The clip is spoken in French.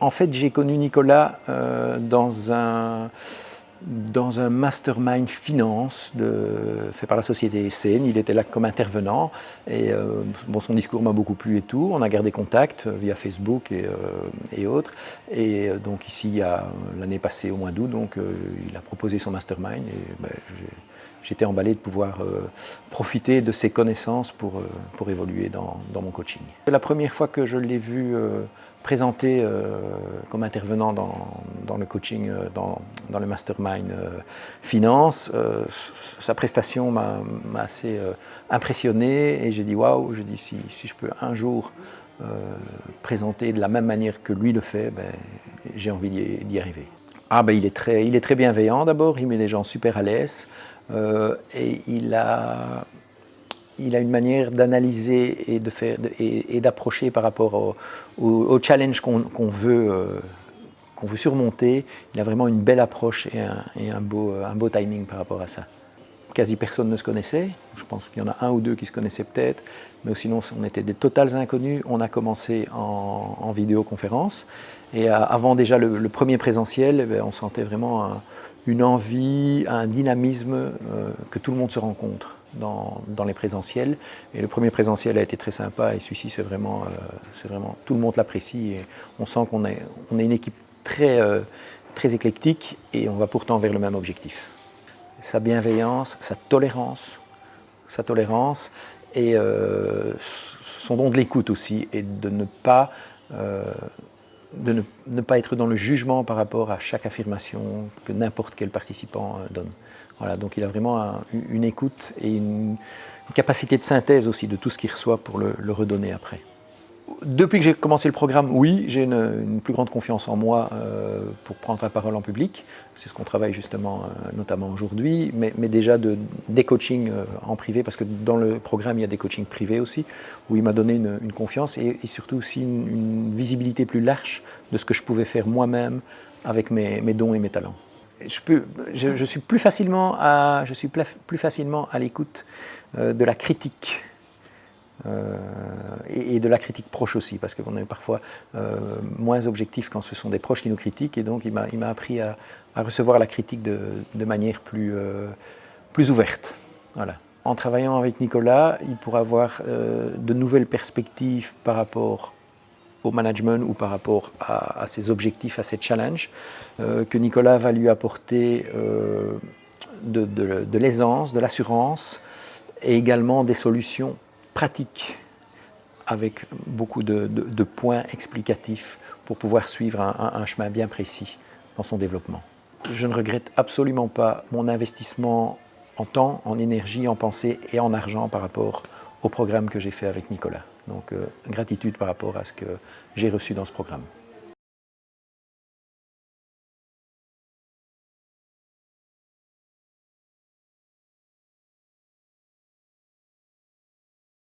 En fait, j'ai connu Nicolas dans un mastermind finance fait par la société SN. Il était là comme intervenant et son discours m'a beaucoup plu et tout. On a gardé contact via Facebook et autres. Et donc ici, l'année passée, au mois d'août, il a proposé son mastermind et j'étais emballé de pouvoir profiter de ses connaissances pour évoluer dans mon coaching. La première fois que je l'ai vu présenté comme intervenant dans le coaching, dans le mastermind finance, sa prestation m'a assez impressionné et j'ai dit waouh, si je peux un jour présenter de la même manière que lui le fait, j'ai envie d'y arriver. Il est très bienveillant d'abord, il met les gens super à l'aise et il a une manière d'analyser et d'approcher par rapport au challenge qu'on veut surmonter. Il a vraiment une belle approche et un beau timing par rapport à ça. Quasi personne ne se connaissait, je pense qu'il y en a un ou deux qui se connaissaient peut-être, mais sinon on était des totales inconnus. On a commencé en vidéoconférence et avant déjà le premier présentiel, on sentait vraiment une envie, un dynamisme que tout le monde se rencontre dans les présentiels. Et le premier présentiel a été très sympa et celui-ci c'est vraiment tout le monde l'apprécie et on sent qu'on est une équipe très éclectique et on va pourtant vers le même objectif. Sa bienveillance, sa tolérance et son don de l'écoute aussi et de ne pas être dans le jugement par rapport à chaque affirmation que n'importe quel participant donne. Voilà, donc il a vraiment une écoute et une capacité de synthèse aussi de tout ce qu'il reçoit pour le redonner après. Depuis que j'ai commencé le programme, oui, j'ai une plus grande confiance en moi pour prendre la parole en public. C'est ce qu'on travaille justement, notamment aujourd'hui, mais déjà des coachings en privé, parce que dans le programme, il y a des coachings privés aussi, où il m'a donné une confiance et surtout aussi une visibilité plus large de ce que je pouvais faire moi-même avec mes dons et mes talents. Je suis plus facilement à l'écoute de la critique. Et de la critique proche aussi, parce qu'on est parfois moins objectif quand ce sont des proches qui nous critiquent, et donc il m'a appris à recevoir la critique de manière plus ouverte. Voilà. En travaillant avec Nicolas, il pourra avoir de nouvelles perspectives par rapport au management ou par rapport à ses objectifs, à ses challenges, que Nicolas va lui apporter de l'aisance, de l'assurance et également des solutions pratiques avec beaucoup de points explicatifs pour pouvoir suivre un chemin bien précis dans son développement. Je ne regrette absolument pas mon investissement en temps, en énergie, en pensée et en argent par rapport au programme que j'ai fait avec Nicolas. Donc gratitude par rapport à ce que j'ai reçu dans ce programme.